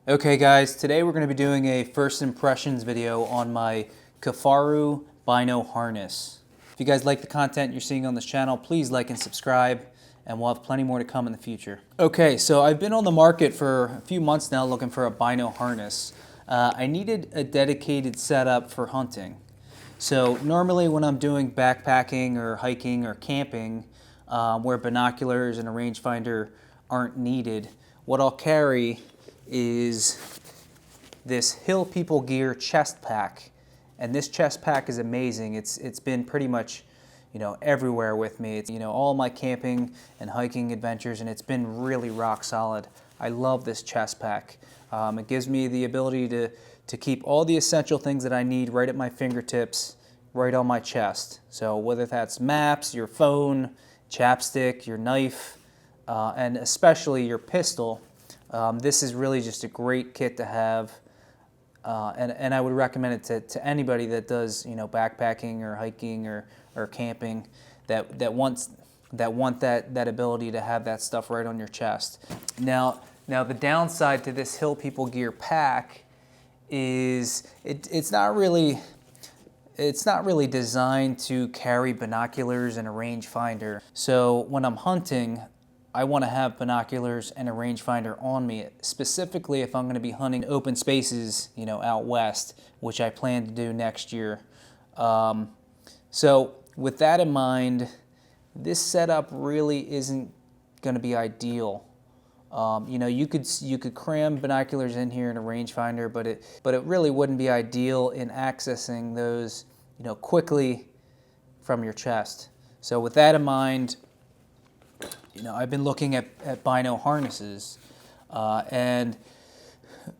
Okay guys, today we're going to be doing a first impressions video on my Kifaru Bino harness. If you guys like the content you're seeing on this channel, please like and subscribe, and we'll have plenty more to come in the future. Okay, so I've been on the market for a few months now looking for a Bino harness. I needed a dedicated setup for hunting. So normally when I'm doing backpacking or hiking or camping, where binoculars and a rangefinder aren't needed, what I'll carry is this Hill People Gear chest pack. And this chest pack is amazing. It's been pretty much, everywhere with me. It's, all my camping and hiking adventures, and it's been really rock solid. I love this chest pack. It gives me the ability to keep all the essential things that I need right at my fingertips, right on my chest. So whether that's maps, your phone, chapstick, your knife, and especially your pistol, this is really just a great kit to have, and I would recommend it to anybody that does backpacking or hiking or camping that want that ability to have that stuff right on your chest. Now the downside to this Hill People Gear pack is it's not really designed to carry binoculars and a rangefinder. So when I'm hunting, I want to have binoculars and a rangefinder on me, specifically if I'm going to be hunting open spaces, out west, which I plan to do next year. So with that in mind, this setup really isn't going to be ideal. You could cram binoculars in here and a rangefinder, but it really wouldn't be ideal in accessing those, quickly from your chest. So with that in mind, I've been looking at Bino harnesses, and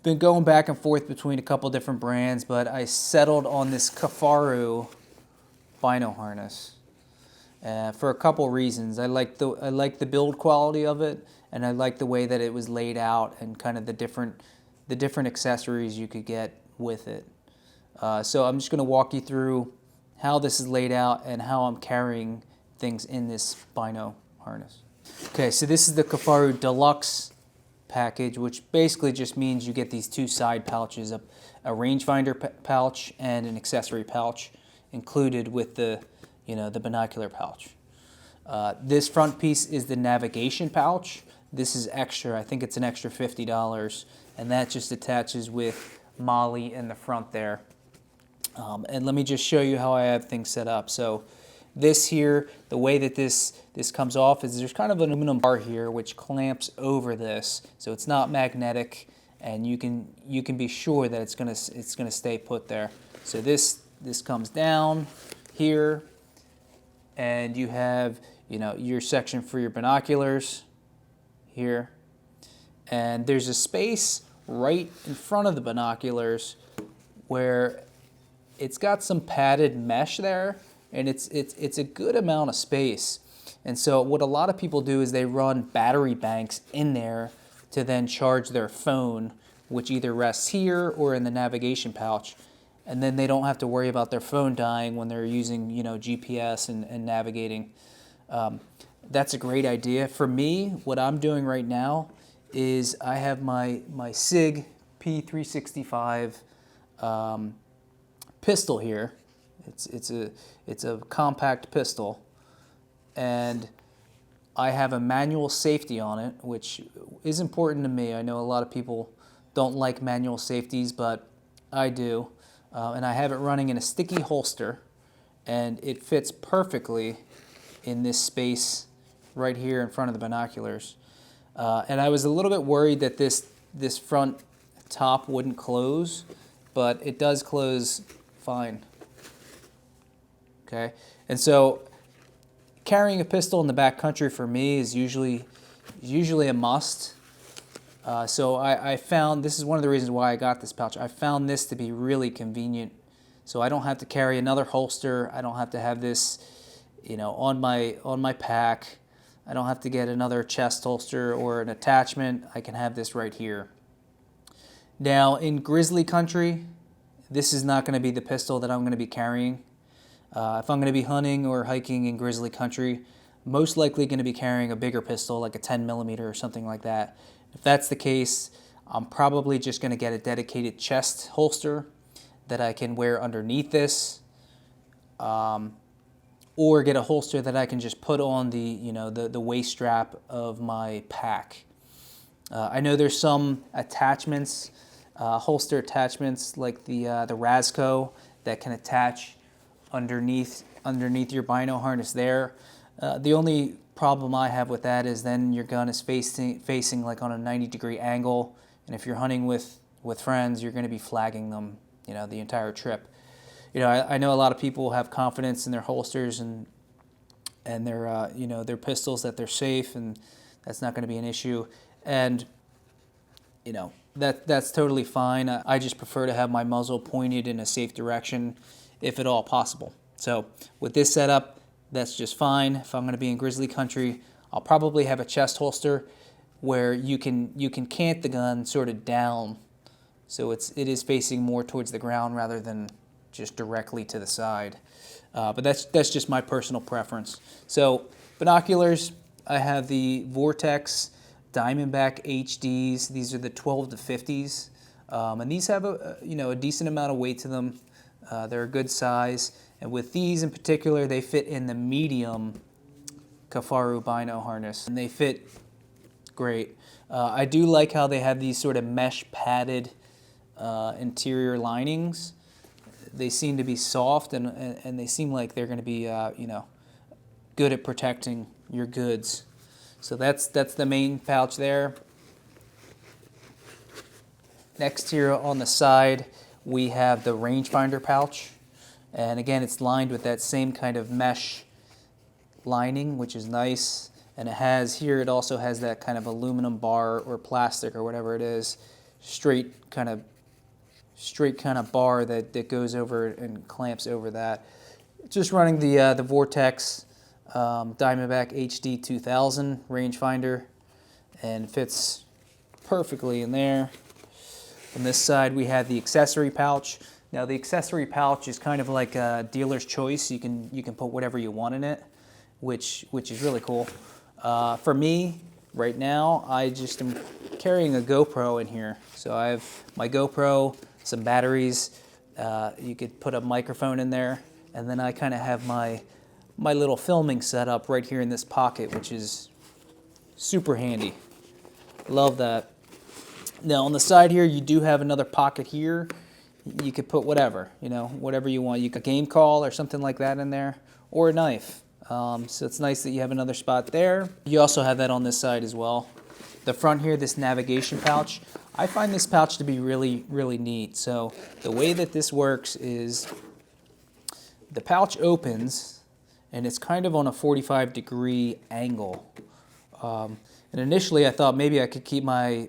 been going back and forth between a couple different brands, but I settled on this Kifaru Bino harness for a couple reasons. I like the build quality of it, and I like the way that it was laid out and kind of the different accessories you could get with it. So I'm just going to walk you through how this is laid out and how I'm carrying things in this Bino harness. Okay, so this is the Kifaru Deluxe package, which basically just means you get these two side pouches, a rangefinder pouch and an accessory pouch included with the binocular pouch. This front piece is the navigation pouch. This is extra. I think it's an extra $50, and that just attaches with MOLLE in the front there. And let me just show you how I have things set up. So this here, the way that this comes off is there's kind of an aluminum bar here which clamps over this, so it's not magnetic, and you can be sure that it's gonna stay put there. So this comes down here, and you have your section for your binoculars here, and there's a space right in front of the binoculars where it's got some padded mesh there, and it's a good amount of space. And so what a lot of people do is they run battery banks in there to then charge their phone, which either rests here or in the navigation pouch, and then they don't have to worry about their phone dying when they're using GPS and navigating. That's a great idea. For me, what I'm doing right now is I have my SIG P365 pistol here. It's a compact pistol, and I have a manual safety on it, which is important to me. I know a lot of people don't like manual safeties, but I do. And I have it running in a sticky holster, and it fits perfectly in this space right here in front of the binoculars. And I was a little bit worried that this front top wouldn't close, but it does close fine. Okay, and so carrying a pistol in the backcountry for me is usually a must. So I found, this is one of the reasons why I got this pouch, I found this to be really convenient. So I don't have to carry another holster. I don't have to have this, on my pack. I don't have to get another chest holster or an attachment. I can have this right here. Now in grizzly country, this is not going to be the pistol that I'm going to be carrying. If I'm going to be hunting or hiking in grizzly country, most likely going to be carrying a bigger pistol, like a 10mm or something like that. If that's the case, I'm probably just going to get a dedicated chest holster that I can wear underneath this, or get a holster that I can just put on the waist strap of my pack. I know there's some attachments, holster attachments like the Rasco that can attach underneath your Bino harness there. The only problem I have with that is then your gun is facing like on a 90-degree angle, and if you're hunting with friends, you're going to be flagging them, the entire trip. I know a lot of people have confidence in their holsters and their their pistols, that they're safe and that's not going to be an issue. And that's totally fine. I just prefer to have my muzzle pointed in a safe direction, if at all possible. So with this setup, that's just fine. If I'm going to be in grizzly country, I'll probably have a chest holster where you can cant the gun sort of down, so it is facing more towards the ground rather than just directly to the side. But that's just my personal preference. So binoculars, I have the Vortex Diamondback HDs. These are the 12 to 50s, and these have a decent amount of weight to them. They're a good size, and with these in particular, they fit in the medium Kifaru Bino harness, and they fit great. I do like how they have these sort of mesh padded interior linings. They seem to be soft, and they seem like they're going to be good at protecting your goods. So that's the main pouch there. Next here on the side, we have the rangefinder pouch, and again, it's lined with that same kind of mesh lining, which is nice. And it also has that kind of aluminum bar or plastic or whatever it is, straight kind of bar that goes over and clamps over that. Just running the Vortex Diamondback HD 2000 rangefinder, and fits perfectly in there. On this side, we have the accessory pouch. Now, the accessory pouch is kind of like a dealer's choice. You can put whatever you want in it, which is really cool. For me, right now, I just am carrying a GoPro in here. So I have my GoPro, some batteries. You could put a microphone in there, and then I kind of have my little filming setup right here in this pocket, which is super handy. Love that. Now on the side here, you do have another pocket here. You could put whatever you want. You could game call or something like that in there, or a knife. So it's nice that you have another spot there. You also have that on this side as well. The front here, this navigation pouch, I find this pouch to be really, really neat. So the way that this works is the pouch opens, and it's kind of on a 45-degree angle. And initially I thought maybe I could keep my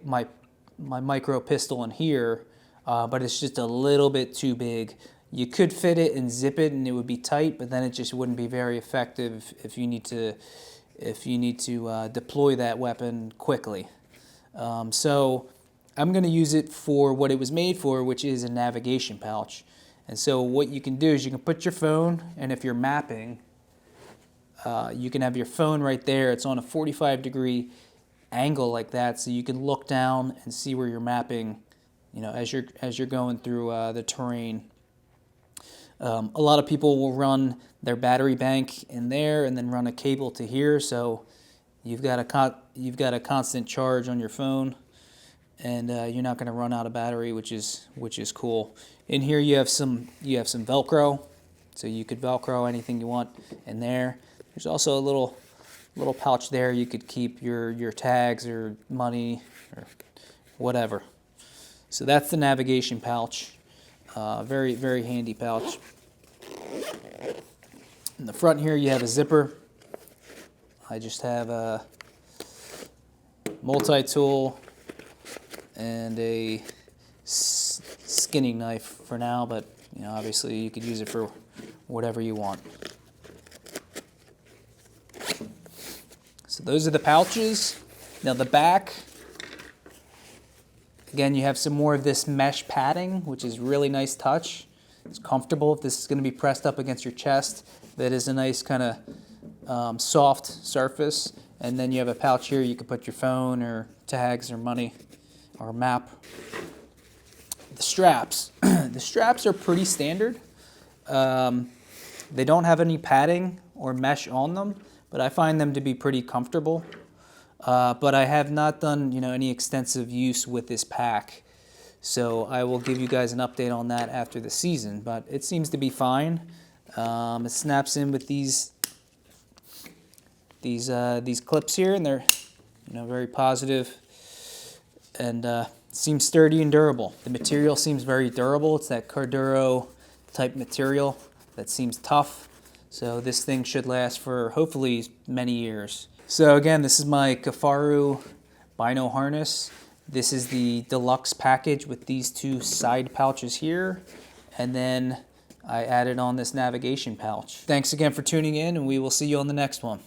micro pistol in here, but it's just a little bit too big. You could fit it and zip it and it would be tight, but then it just wouldn't be very effective if you need to deploy that weapon quickly. So I'm going to use it for what it was made for, which is a navigation pouch. And so what you can do is you can put your phone, and if you're mapping, you can have your phone right there. It's on a 45-degree angle like that, so you can look down and see where you're mapping, as you're going through the terrain. A lot of people will run their battery bank in there and then run a cable to here, so you've got a constant charge on your phone, and you're not going to run out of battery, which is cool. In here you have some Velcro, so you could Velcro anything you want in there. There's also a little pouch there. You could keep your tags or money or whatever. So that's the navigation pouch. Very, very handy pouch. In the front here you have a zipper. I just have a multi-tool and a skinning knife for now, but obviously you could use it for whatever you want. So those are the pouches. Now the back, again, you have some more of this mesh padding, which is really nice touch. It's comfortable. If this is going to be pressed up against your chest, that is a nice kind of soft surface. And then you have a pouch here. You can put your phone or tags or money or map. The straps. The straps are pretty standard. They don't have any padding or mesh on them, but I find them to be pretty comfortable. But I have not done, any extensive use with this pack. So I will give you guys an update on that after the season, but it seems to be fine. It snaps in with these clips here, and they're very positive, and seems sturdy and durable. The material seems very durable. It's that Corduro type material that seems tough. So this thing should last for hopefully many years. So again, this is my Kifaru Bino harness. This is the deluxe package with these two side pouches here, and then I added on this navigation pouch. Thanks again for tuning in, and we will see you on the next one.